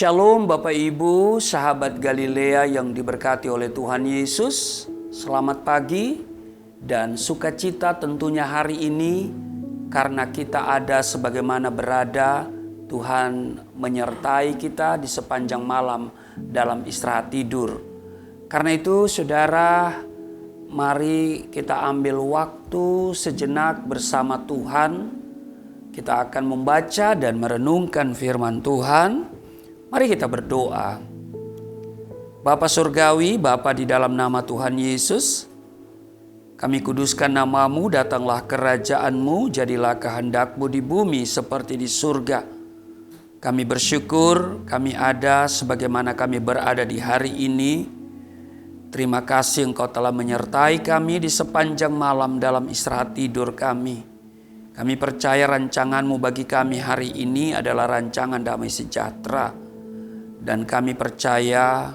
Shalom Bapak Ibu, sahabat Galilea yang diberkati oleh Tuhan Yesus. Selamat pagi dan sukacita tentunya hari ini karena kita ada sebagaimana berada. Tuhan menyertai kita di sepanjang malam dalam istirahat tidur. Karena itu saudara, mari kita ambil waktu sejenak bersama Tuhan. Kita akan membaca dan merenungkan firman Tuhan. Mari kita berdoa. Bapa Surgawi, Bapa di dalam nama Tuhan Yesus, kami kuduskan nama-Mu, datanglah kerajaan-Mu, jadilah kehendak-Mu di bumi seperti di surga. Kami bersyukur, kami ada sebagaimana kami berada di hari ini. Terima kasih Engkau telah menyertai kami di sepanjang malam dalam istirahat tidur kami. Kami percaya rancangan-Mu bagi kami hari ini adalah rancangan damai sejahtera. Dan kami percaya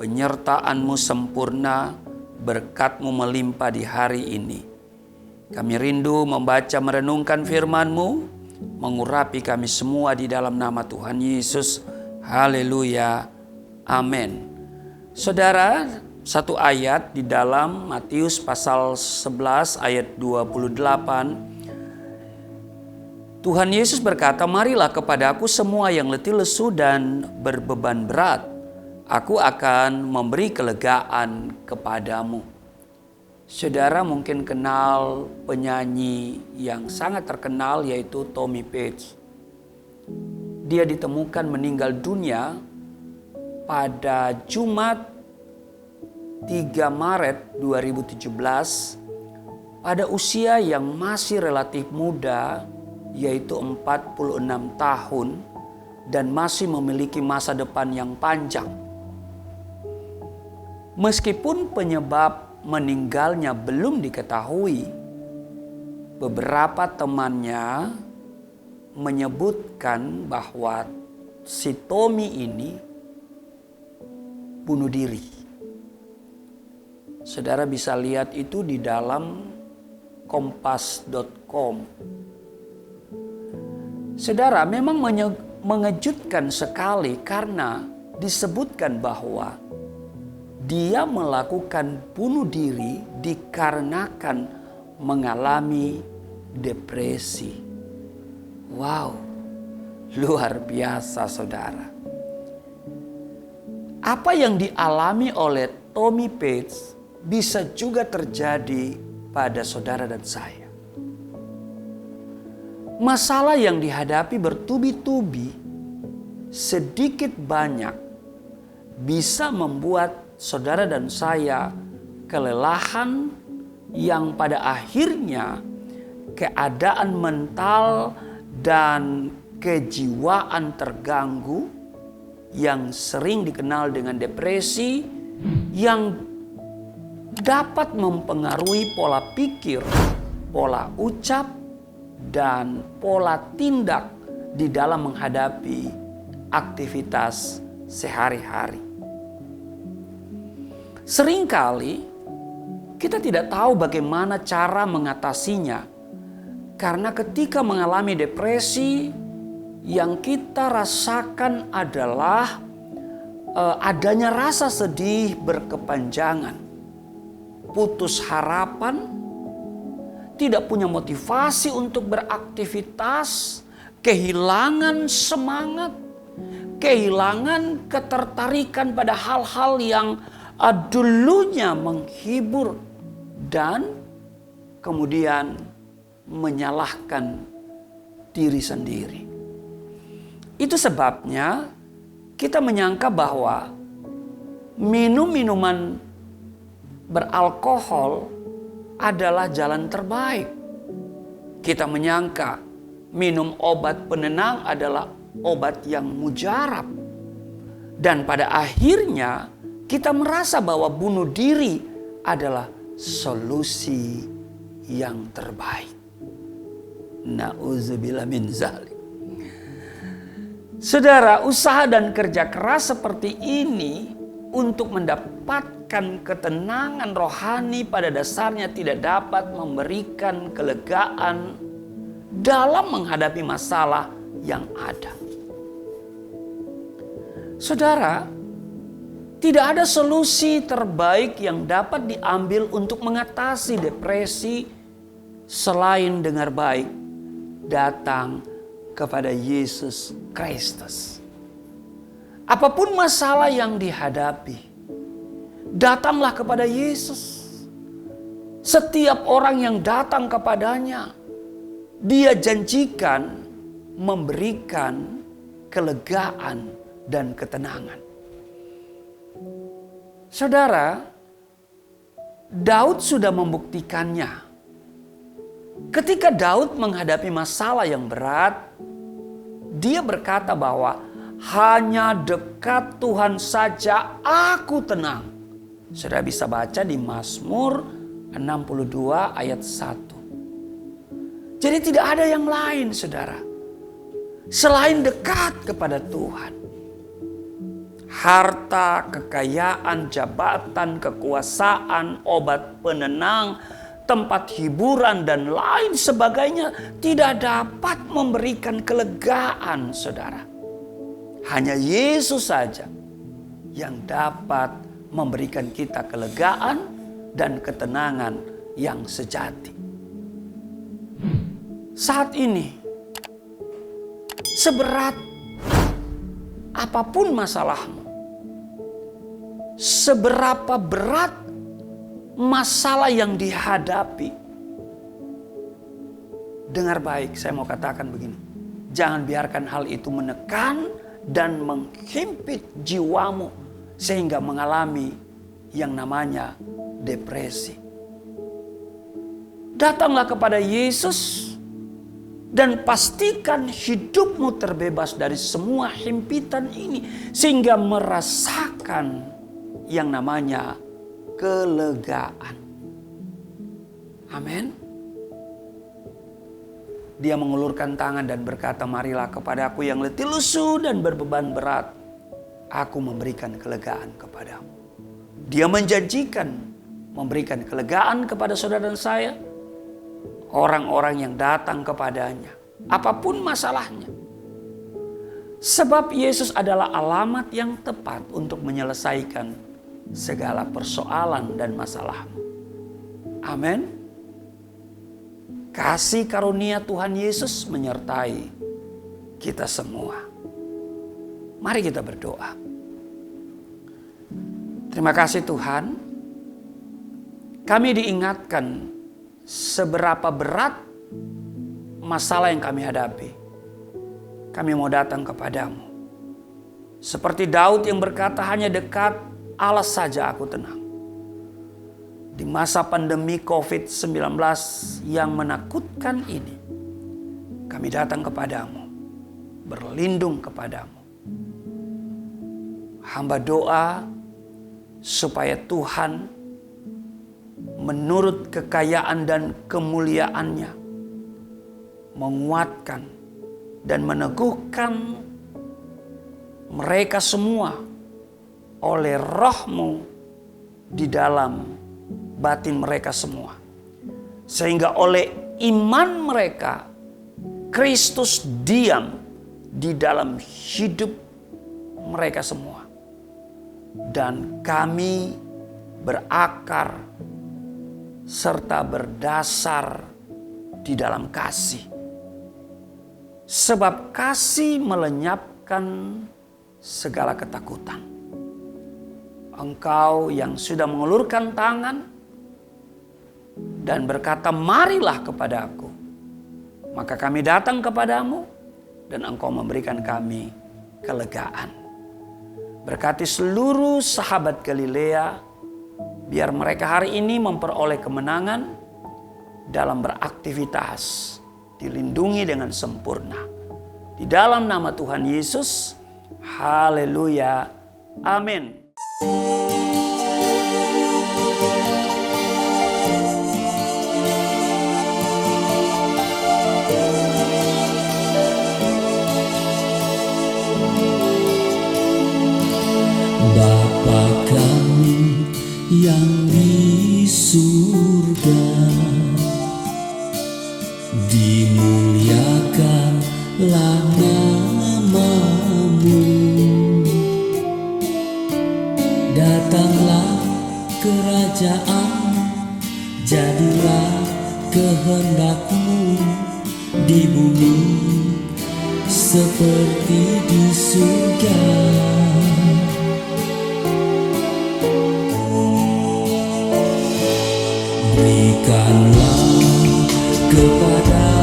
penyertaan-Mu sempurna, berkat-Mu melimpah di hari ini. Kami rindu membaca merenungkan firman-Mu, mengurapi kami semua di dalam nama Tuhan Yesus. Haleluya. Amin. Saudara, satu ayat di dalam Matius pasal 11 ayat 28. Tuhan Yesus berkata, "Marilah kepadaku semua yang letih lesu dan berbeban berat. Aku akan memberi kelegaan kepadamu." Saudara mungkin kenal penyanyi yang sangat terkenal yaitu Tommy Page. Dia ditemukan meninggal dunia pada Jumat 3 Maret 2017 pada usia yang masih relatif muda, yaitu 46 tahun dan masih memiliki masa depan yang panjang. Meskipun penyebab meninggalnya belum diketahui, beberapa temannya menyebutkan bahwa si Tommy ini bunuh diri. Saudara bisa lihat itu di dalam kompas.com. Saudara, memang mengejutkan sekali karena disebutkan bahwa dia melakukan bunuh diri dikarenakan mengalami depresi. Wow, luar biasa saudara. Apa yang dialami oleh Tommy Page bisa juga terjadi pada saudara dan saya. Masalah yang dihadapi bertubi-tubi, sedikit banyak bisa membuat saudara dan saya kelelahan yang pada akhirnya keadaan mental dan kejiwaan terganggu yang sering dikenal dengan depresi yang dapat mempengaruhi pola pikir, pola ucap, dan pola tindak di dalam menghadapi aktivitas sehari-hari. Seringkali kita tidak tahu bagaimana cara mengatasinya, karena ketika mengalami depresi, yang kita rasakan adalah adanya rasa sedih berkepanjangan, putus harapan, tidak punya motivasi untuk beraktivitas, kehilangan semangat, kehilangan ketertarikan pada hal-hal yang dulunya menghibur, dan kemudian menyalahkan diri sendiri. Itu sebabnya kita menyangka bahwa minum minuman beralkohol adalah jalan terbaik. Kita menyangka minum obat penenang adalah obat yang mujarab. Dan pada akhirnya kita merasa bahwa bunuh diri adalah solusi yang terbaik. Na'udzubillah min zalik. Saudara, usaha dan kerja keras seperti ini untuk mendapatkan ketenangan rohani pada dasarnya tidak dapat memberikan kelegaan dalam menghadapi masalah yang ada. Saudara, tidak ada solusi terbaik yang dapat diambil untuk mengatasi depresi selain dengar baik datang kepada Yesus Kristus. Apapun masalah yang dihadapi, datanglah kepada Yesus. Setiap orang yang datang kepadanya, Dia janjikan memberikan kelegaan dan ketenangan. Saudara, Daud sudah membuktikannya. Ketika Daud menghadapi masalah yang berat, dia berkata bahwa hanya dekat Tuhan saja aku tenang. Saudara bisa baca di Mazmur 62 ayat 1. Jadi tidak ada yang lain, saudara, selain dekat kepada Tuhan. Harta, kekayaan, jabatan, kekuasaan, obat penenang, tempat hiburan, dan lain sebagainya tidak dapat memberikan kelegaan, saudara. Hanya Yesus saja yang dapat memberikan kita kelegaan dan ketenangan yang sejati. Saat ini, seberat apapun masalahmu, seberapa berat masalah yang dihadapi, dengar baik, saya mau katakan begini. Jangan biarkan hal itu menekan dan menghimpit jiwamu sehingga mengalami yang namanya depresi. Datanglah kepada Yesus dan pastikan hidupmu terbebas dari semua himpitan ini sehingga merasakan yang namanya kelegaan. Amin. Dia mengulurkan tangan dan berkata, marilah kepadaku yang letih lesu dan berbeban berat. Aku memberikan kelegaan kepadamu. Dia menjanjikan memberikan kelegaan kepada saudara dan saya. Orang-orang yang datang kepadanya. Apapun masalahnya. Sebab Yesus adalah alamat yang tepat untuk menyelesaikan segala persoalan dan masalahmu. Amin. Kasih karunia Tuhan Yesus menyertai kita semua. Mari kita berdoa. Terima kasih Tuhan. Kami diingatkan seberapa berat masalah yang kami hadapi. Kami mau datang kepadamu. Seperti Daud yang berkata, hanya dekat Allah saja aku tenang. Di masa pandemi COVID-19 yang menakutkan ini, kami datang kepadamu, berlindung kepadamu. Hamba doa supaya Tuhan menurut kekayaan dan kemuliaannya menguatkan dan meneguhkan mereka semua oleh roh-Mu di dalam batin mereka semua. Sehingga oleh iman mereka, Kristus diam di dalam hidup mereka semua. Dan kami berakar serta berdasar di dalam kasih. Sebab kasih melenyapkan segala ketakutan. Engkau yang sudah mengulurkan tangan dan berkata, marilah kepada aku. Maka kami datang kepadamu dan engkau memberikan kami kelegaan. Berkati seluruh sahabat Galilea, biar mereka hari ini memperoleh kemenangan dalam beraktivitas, dilindungi dengan sempurna. Di dalam nama Tuhan Yesus, haleluya, amin. Bapa kami yang di surga, dimuliakanlah nama-Mu, di bumi seperti di surga. Berikanlah kepada